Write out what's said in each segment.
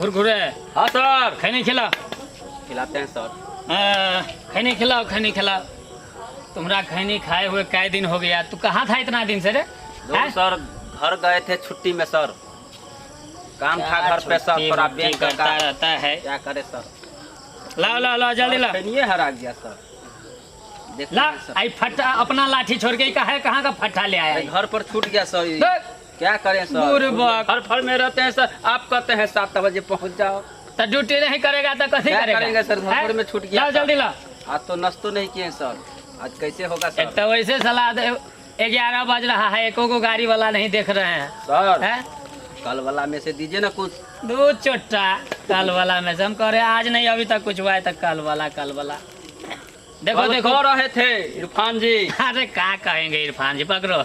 कुरकुरे। हाँ सर। खैनी खिलाओ। खिलाते हैं सर। खैनी खिलाओ, खैनी खिलाओ। तुम्हारा खैनी खाए हुए कई दिन हो गया। तू कहाँ था इतना दिन से रे? सर घर गए थे छुट्टी में सर। काम था घर पे सर, थोड़ा बैंक करता रहता है। क्या करे सर। लाओ लाओ लाओ जल्दी लाओ। ये हरा गया सर। ला आई फट्टा अपना लाठी छोड़ के कहाँ का फट्टा ले आया? घर पर छूट गया सर। क्या करें सर, हर फल में रहते हैं सर। आप कहते हैं 7 बजे पहुंच जाओ, तो ड्यूटी नहीं करेगा तो कैसे करेंगे सर? घर में छूट गया। लाओ जल्दी लाओ। आज तो नाश्तो नहीं किए सर, आज कैसे होगा सर? तो वैसे सलाह 11 बज रहा है, एको को गाड़ी वाला नहीं देख रहे हैं सर। है? कल वाला में से दीजिए ना कुछ। दो चोटा कल वाला में से हम कह रहे आज नहीं, अभी तक कुछ हुआ है तो कल वाला। देखो देखो रहे थे इरफान जी। अरे क्या कहेंगे इरफान जी, पकड़ो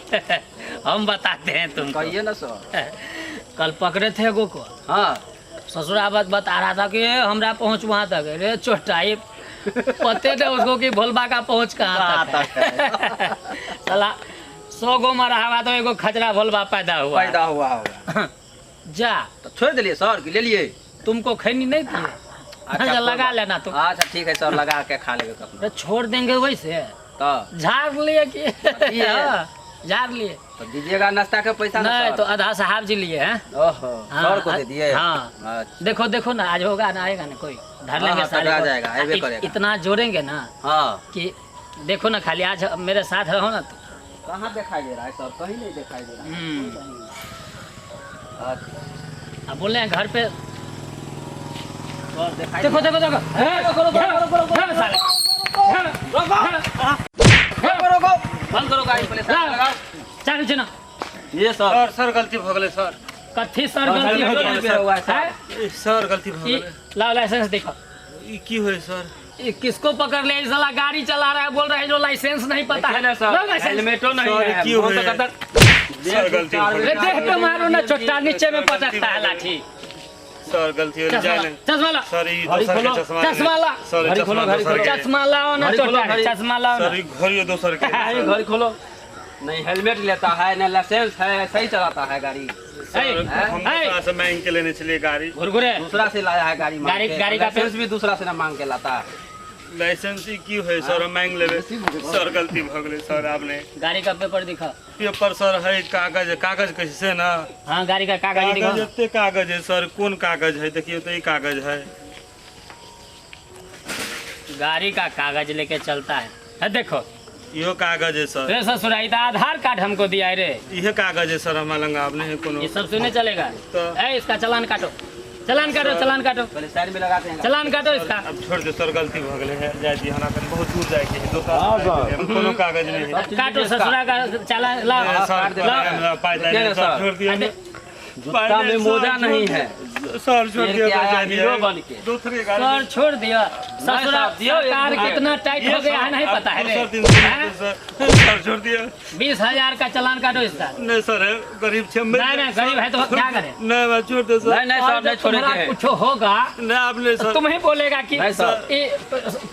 हम बताते हैं तुमको। कहिए ना सर। कल पकड़े थे एगो को। हाँ। ससुराबाद बता रहा था कि हमरा पहुंच वहाँ तक है। रे चोटा ये पते थे उसको कि भोलबा का पहुंच कहाँ तक है। साला 100 गो मरा हुआ तो एगो खचरा भोलबा पैदा हुआ होगा। जा तो छोड़ दिलिए सर कि ले लिए? तुमको खैनी नहीं दिए? अच्छा लगा लेना तुम। अच्छा ठीक है सर, लगा के खा लेंगे कभी। छोड़ देंगे वैसे तो झाड़ लिए कि झाड़ लिए तो दीजिएगा नाश्ता का पैसा? नहीं तो आधा साहब जी लिए हैं। ओहो, सर को दे दिए? हाँ। देखो देखो ना, आज होगा ना, आएगा ना कोई धर लेंगे सारे। आ जाएगा, आएगा करेगा। इतना जोड़ेंगे ना हाँ कि देखो ना, खाली आज मेरे साथ रहो ना तो। कहाँ दिखाई दे रहा है सर? कहीं नहीं दिखाई दे रहा है। अब बोले हैं घर पे। देखो देखो देखो देखो बंद करो गाड़ी पहले लगाओ। चल चना ये सर। सर गलती हो गई सर। कथी सर गलती हो गई? सर गलती हो गई। लाओ लाइसेंस देखो। ये की हुए सर? ये किसको पकड़ ले? इस साला गाड़ी चला रहा है, बोल रहा है जो लाइसेंस नहीं पता है ना सर। हेलमेटो नहीं है। क्यों हुए? सर गलती हो गई। देख के मारो ना, चोटा नीचे में पटकता है लाठी। सर गलती हो गई। चश्मा ला सर ये दोसर के चश्मा। चश्मा ला। सर चश्मा लाओ ना, चोटा चश्मा लाओ ना। सर घड़ी दोसर के। घड़ी खोलो। नहीं हेलमेट लेता है, ना लाइसेंस है, सही चलाता है गाड़ी। हम से मांग के लेने चलिए गाड़ी। घुरघुरे दूसरा से लाया है गाड़ी। गाड़ी का लाइसेंस भी दूसरा से ना मांग के लाता है। लाइसेंस की है सर, मांग लेवे। सर गलती हो गई सर। आपने गाड़ी का पेपर दिखा। पेपर सर है, कागज कैसे ना? हाँ गाड़ी का कागज दिखा। इतने कागज है सर। कौन कागज है? देखिए तो ये कागज है। गाड़ी का कागज लेके चलता है देखो यो कागज है सर। रे ससुराई तो आधार कार्ड हमको दिया है रे। यह कागज है सर हमारा लंगा। आपने है कोनो? ये सब सुने चलेगा तो इसका चालान काटो, चालान काटो, चालान काटो, पहले साइड में लगाते हैं। चालान काटो इसका। अब छोड़ दे सर, गलती हो गई है। जाए दी हना कन बहुत दूर जाए के दोसर कोनो कागज नहीं है। काटो ससुरा का चालान ला। सर छोड़ दिया। जूता में मोजा नहीं है सर, छोड़ दिया। हीरो बन के दूसरी सर गाड़ी छोड़ दिया। ससुरा सरकार कितना टाइट हो गया है नहीं पता है रे। सर छोड़ दिया। 20,000 का चालान काटो इसका। नहीं सर गरीब छे। नहीं गरीब है तो क्या करे? नहीं मैं छोड़ दे सर। नहीं सर, नहीं छोड़ेंगे। कुछ होगा नहीं आपने सर। तुम ही बोलेगा कि नहीं सर।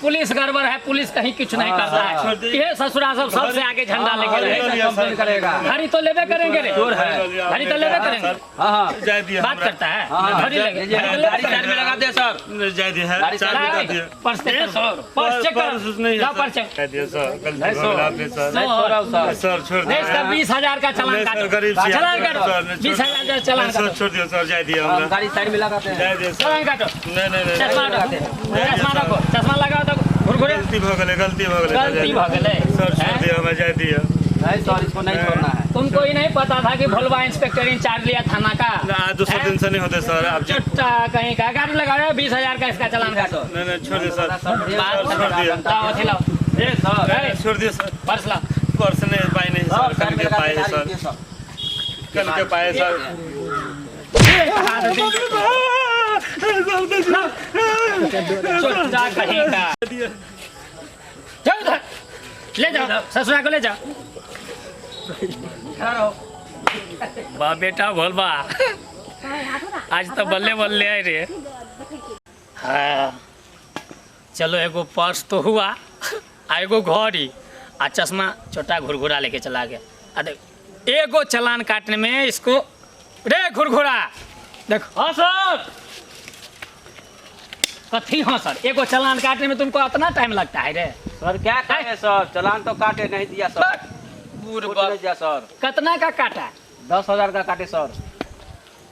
पुलिस गड़बड़ है, पुलिस कहीं कुछ नहीं करता है। ये ससुरा सब सबसे आगे झंडा लेके रहेगा, कंप्लेन करेगा। घड़ी तो लेबे करेंगे रे। घड़ी तो लेबे करेंगे। हाँ जाए दिया। बात करता है घड़ी लेके। गाड़ी साइड में लगा दे सर। जाए दिया है। पर्स चेक करो, पर्स चेक करो, लाओ पर्स चेक। कह दिया सर, गलती हो गई आपने सर। नहीं छोड़ा सर। सर छोड़ दिया। इसका 20,000 का चालान काटो, गरीब से चालान काटो, सर, 20,000 का चालान सर काटो, छोड़ दिया सर। जाए दिया हम हमरा। गाड़ी साइड में लगाते हैं। जाए दिया सर। चालान काटो। नहीं चश्मा रखो, चश्मा रखो, चश्मा लगाओ तो घुरघुरे। गलती हो गई, गलती हो गई। गलती हो गई सर छोड़ दिया, हमें जाए दिया। नहीं सर, इसको नहीं छोड़ना है। तुमको ही नहीं पता था कि भोलवा इंस्पेक्टर इंचार्ज लिया थाना का? आज दूसरे दिन से नहीं होते सर। आप चुट्टा कहीं का गाड़ी लगा रहे हो, 20,000 का इसका चालान काटो। नहीं छोड़ दिया सर। बात छोड़ दिया। लाओ अथी लाओ, नहीं, छोड़ दिया सर। पर्स लाओ। पर्स नहीं पाए नहीं सर। कल के पाए सर। कल के पाए सर। चुट्टा कहीं का। जाओ उधर, ले जाओ ससुरा को ले जाओ। बा बेटा भोलबा आज तो बल्ले बल्ले आए रे। हाँ चलो, एगो पर्स तो हुआ, एगो घड़ी आ चश्मा छोटा घुरघुरा लेके चला गया। अरे एगो चालान काटने में इसको रे घुरघुरा देखो। हाँ सर कथी हाँ सर, एगो चालान काटने में तुमको इतना टाइम लगता है रे? सर क्या करें सर, चालान तो काटे नहीं दिया सर। बूढ़ छूट बाप। नहीं दिया सर। कितना का काटा? 10,000 का काटे सर।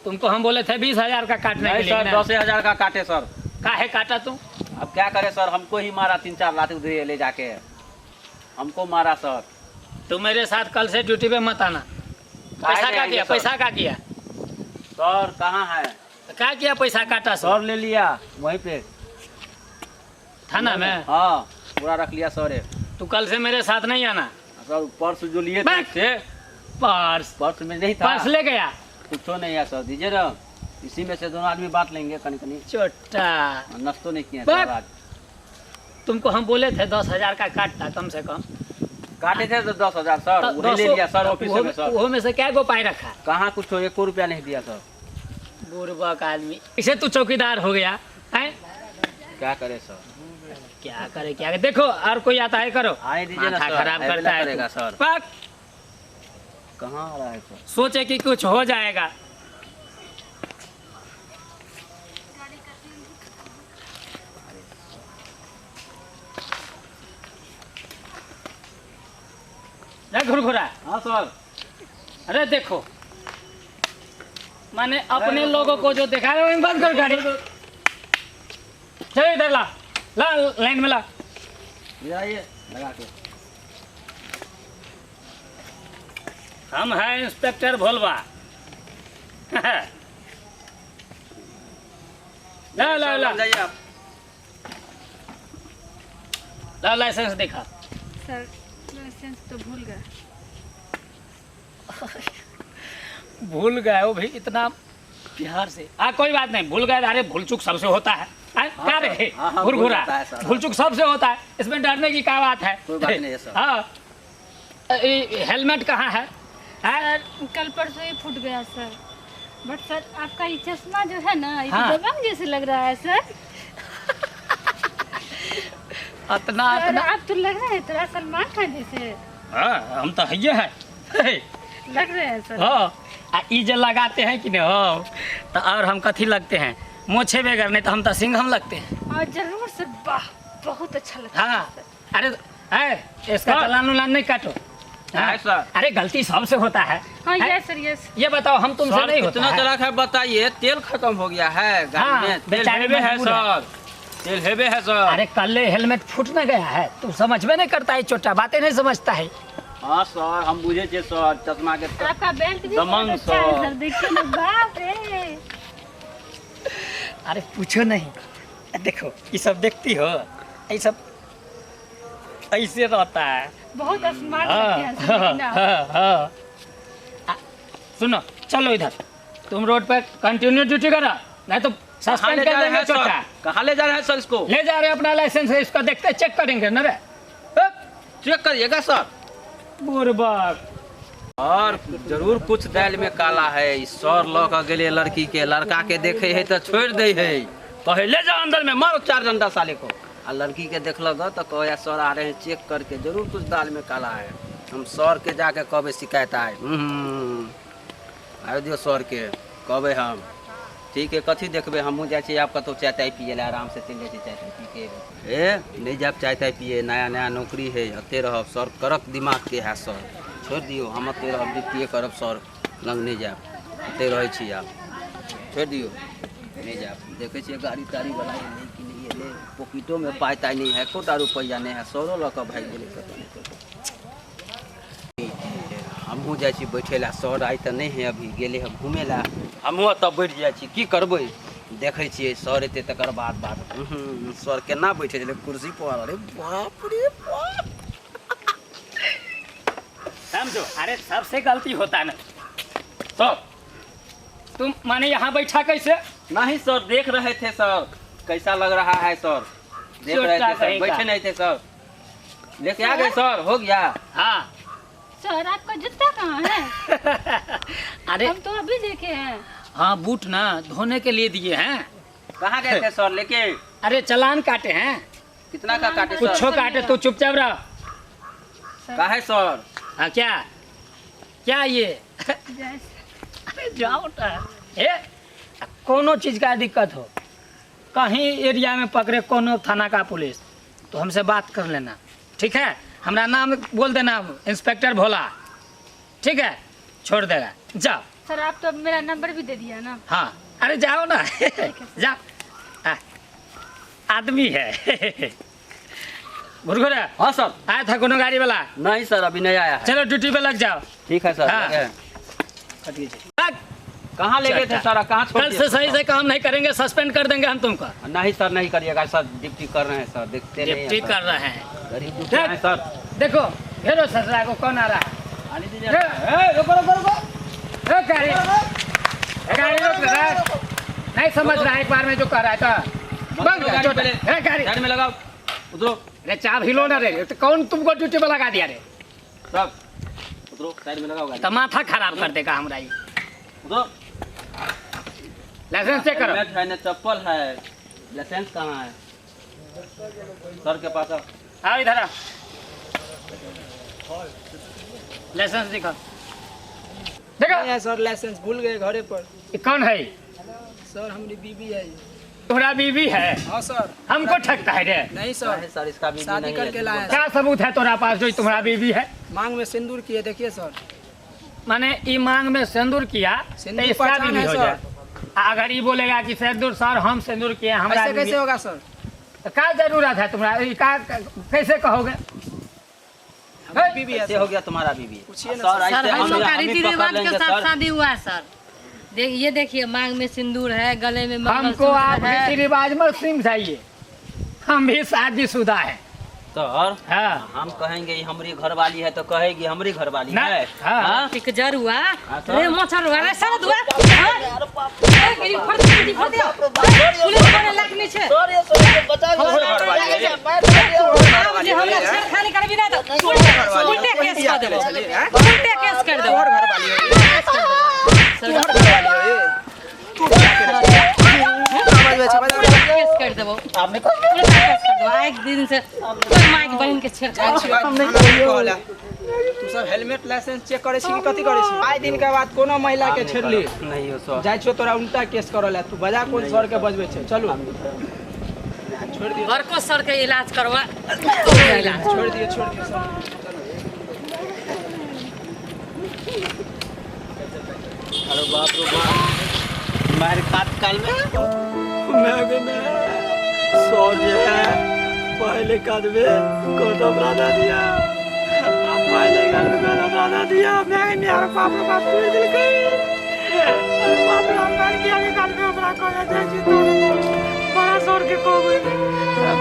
तुमको हम बोले थे 20,000 का काटने के नहीं लिए सर, ना। 10,000 का काटे सर। काहे काटा तुम? अब क्या करे सर, हमको ही मारा 3-4 लात दे ले जाके, हमको मारा सर। तुम मेरे साथ कल से ड्यूटी पे मत आना। पैसा नहीं का आएंगे किया? सर। पैसा का किया? सर कहाँ है? क्या किया पैसा काटा सर? सर ले लिया वहीं पे थाना में? हाँ पूरा रख लिया सर। तू कल से मेरे साथ नहीं आना। सर पर्स जो लिए थे बैग। से, पर्स में नहीं था, पर्स ले गया? कुछ तो नहीं है सर, दीजिए ना, इसी में से दोनों आदमी बांट लेंगे कनी कनी। छोटा नस्तो नहीं किया बैग। सर आज। तुमको हम बोले थे 10,000 का काटता कम से कम। काटे थे तो 10,000 सर, वही ले लिया सर ऑफिस में सर। वो में से क्या गो पाई रखा? कहाँ कुछ 1 रुपया नहीं दिया सर। बुर्बक आदमी, इसे तू चौकीदार हो गया है? क्या करे सर? क्या करे क्या करे? देखो और कोई आता है करो। आने दीजिए ना माथा सर, खराब ऐसे करता ना है करेगा तू। सर। पाक, कहाँ आ रहा है सर? सोचे कि कुछ हो जाएगा। घुरघुरा। हाँ सर। अरे देखो, मैंने अपने लोगों को जो देखा है वो बंद कर गाड़ी। चलो इधर ला ला, लाइन में ला। ले आइए लगा के। हम हैं इंस्पेक्टर भोलवा। ला ला ला जाइए आप। ला, लाइसेंस दिखा। सर लाइसेंस तो भूल गए। भूल गए हो भाई इतना प्यार से। कोई बात नहीं, भूल गए। अरे भूल चूक सबसे होता है। क्या रे हाँ, हाँ, घुरघुरा, भूल होता है सर। भूल चूक सबसे होता है, इसमें डरने की क्या बात है? कोई बात नहीं है सर। हाँ, हेलमेट कहाँ है? सर कल परसों ही फूट गया सर। बट सर आपका ये चश्मा जो है ना, ये हाँ। दबंग जैसे लग रहा है सर। इतना सर इतना आप तो लग रहे हैं थोड़ा सलमान खान जैसे हाँ, हम तो है लग रहे हैं सर। हाँ, ई जो लगाते हैं कि नहीं हो, तो और हम कथी लगते हैं? मोछे बगैर नहीं तो हम तो सिंघम लगते हैं। और जरूर सर, वाह बहुत अच्छा लगता है हाँ, सर। अरे इसका हाँ। चालान उलान नहीं काटो। है सर। अरे गलती सबसे होता है। हाँ हैं? Yes sir yes. ये बताओ, हम तुमसे सर नहीं होता कितना है। चला है बताइए, तेल खत्म हो गया है गाड़ी हाँ, में। तेल बेचारे हेबे है मजबूर है। सर, तेल हेबे है सर। अरे कल हेलमेट फूट न गया है, तू समझ में नहीं करता है, छोटा बातें नहीं समझता है। हाँ सर, हम बुझे थे सर, चश्मा के सर आपका बेल्ट भी दमंग बहुत अच्छा है सर। सर, देखिए ना, बाप रे। अरे पूछो नहीं, देखो ये सब देखती हो, ये सब ऐसे रहता है। बहुत स्मार्ट हाँ, लगते हैं सर, हाँ, ना। हाँ, हाँ। सुनो, चलो इधर, तुम रोड पे कंटिन्यू ड्यूटी करो, नहीं तो कहाँ सस्पेंड ले कर जा रहे देंगे हैं सर? छोटा। कहाँ ले जा रहे हैं सर इसको? ले जा रहे अपना लाइसेंस है, इसका देखते चेक करेंगे ना रे। चेक करिएगा सर। बुर्बक, और जरूर कुछ दाल में काला है। ई सर लऽ के गेले लड़की के, लड़का के देखे है तो छोड़ दे है, कहे ले जाओ अंदर में, मारो 4 डंडा साले को। आ लड़की के देखलक तो कहे सर आ रहे हैं चेक करके, जरूर कुछ दाल में काला है। हम सर के जाके कहबे शिकायत आए, आयो दियो सर के कहबे हम। ठीक है, कथी देखबे, हमहूँ जाइ छी आप कतौ चाय ताय पिए ला, आराम से चलि जाइ छी चाय ताय पी के। ए नहीं जाब चाय ताय पिए, नया नया नौकरी है, अते रहब। सर करक दिमाग के है सर, छोड़ दियो, हम अते रहब, ड्यूटिए करब, सर लग नहीं जाब, अते रहै छी आप, छोड़ दियो, नहीं जाब। देखे छियै गाड़ी ताड़ी वाला एलै कि नहीं एलै, पॉकेटो में पाइ ताइ नहीं है, कोटा रुपैया नहीं है, सरो लऽ कऽ भागि गेलै कतौ। हमहूँ जाइ छी बैठे ला, सर आइ तऽ नहीं है, अभी गेले है घूमे ला, हमहूँ तब बैठ जाइ छी, की करबै, देखै छियै सर एतै तकर बाद बात। सर केना बैठे छलै कुर्सी पर, अरे बाप रे बाप। समझो, अरे सबसे गलती होता है ना। तो तुम माने यहाँ बैठा कैसे? नहीं सर, देख रहे थे सर, कैसा लग रहा है सर, देख रहे थे सर, बैठे नहीं थे सर, लेके आ गए सर, हो गया। हाँ। सर आपका जूता कहाँ है? अरे हम तो अभी देखे हैं। हाँ, बूट ना धोने के लिए दिए हैं। कहाँ गए थे सर लेके? अरे चालान काटे हैं। कितना का काटे कुछ सर? काटे तो चुपचाप रहो। काहे सर? हाँ, क्या क्या ये? जैसे अरे जाओ ना, कोनो चीज का दिक्कत हो कहीं एरिया में पकड़े कोनो थाना का पुलिस तो हमसे बात कर लेना, ठीक है? हमारा नाम बोल देना, इंस्पेक्टर भोला, ठीक है? छोड़ देगा, जाओ। सर आप तो मेरा नंबर भी दे दिया ना। हाँ, अरे जाओ ना जाओ। आदमी है गुरगुरा। हाँ सर। आया था कोनो गाड़ी वाला? नहीं सर, अभी नहीं आया है। चलो ड्यूटी पे लग जाओ। ठीक है सर। हाँ। लगे हैं। लग। कहाँ ले गए थे सर? कहाँ छोड़ कल दिए? से सही से काम नहीं करेंगे, सस्पेंड कर देंगे हम तुमको। नहीं सर, नहीं करिएगा सर, ड्यूटी कर रहे हैं सर, देखते नहीं हैं ड्यूटी सर। कर रहे हैं। गरीब दुखिया हैं सर। देखो घेरो ससुरा को, कौन आ रहा है? आने दीजिए। रुको रुको रुको, गाड़ी गाड़ी रोक रहा है, नहीं समझ रहा है एक बार में जो कर रहा है तो बंद कर, छोटे गाड़ी गाड़ी में लगाओ, उतरो रे, चाब हिलो ना रे, तो कौन तुमको ड्यूटी पे लगा दिया रे? सब उतरो, साइड में लगाओ गाड़ी। तो माथा खराब कर देगा हमारा ये। उतरो। लाइसेंस चेक करो। हेलमेट है ना, चप्पल है, लाइसेंस कहाँ है? सर के पास आओ। आओ इधर आओ, लाइसेंस दिखाओ। देखो सर लाइसेंस भूल गए घरे पर। ये कौन है? सर हमारी बीबी है। तुम्हारा बीवी है? हाँ सर। हमको ठगता है रे? नहीं सर, नहीं सर, इसका भी शादी नहीं करके है। लाया। क्या सबूत है तुम्हारा पास जो तुम्हारा बीवी है? मांग में सिंदूर किए, देखिए सर। माने ई मांग में सिंदूर किया तो सिंदूर इसका पहचान भी है हो सर। जाए। अगर ये बोलेगा कि सिंदूर सर हम सिंदूर किए हमारा ऐसे कैसे बीवी, होगा सर? तो क्या जरूरत है तुम्हारा? ये क्या कैसे कहोगे? हमारी बीबी है कैसे सर। हो गया तुम्हारा बीवी? पूछिए ना सर सर। सर ऐसे हम लोग का हम ही रीति पकड़ रिवाज के लेंगे साथ सर। शादी हुआ है सर। ये देखिए मांग में सिंदूर है, गले में हमको मंगलसूत्र आप है। रीति रिवाज में समझाइए, हम भी शादीशुदा है। सर हाँ हम कहेंगे ये हमारी घरवाली है तो कहेगी हमारी घरवाली ना, है। हाँ। हाँ? एक जर हुआ, सर। रे मच्छर हुआ, रे सर हुआ। हाँ? गिरी फट गिरी फट दिया। पुलिस वाले लगनी छे। मुझे हम लोग छेड़खानी करबी ना तो उल्टे केस कर देबो। उल्टे केस कर देबो। तोहर घरवाली हो ये। तोहर घरवाली हो ये। तू क्या करे केस कर देबो। आपने उल्टा केस कर देबो। एक दिन से कोई माई के बहन के छेड़खानी तू सब हेलमेट लाइसेंस चेक करे छी कि कथि करे छी? आइ दिन के बाद कोनो महिला के छेड़ली नहीं हो सर। जाय छो तोरा उल्टा केस करल है। तू बजा कोन सर के बजबै छै? चलू छोड़ दिए, बड़को सर के इलाज करवा। इलाज छोड़ दिए सर। अरे बाप रे बाप, मार काट काल में पहले कदमे कदम राधा दिया, पहले कदमे कदम राधा दिया। मैं मेरा बाप रे बाप छोड़ दिल गई। बाप रे बाप मार के आगे कदमे हमरा को दे छी तो बड़ा सर के को गई।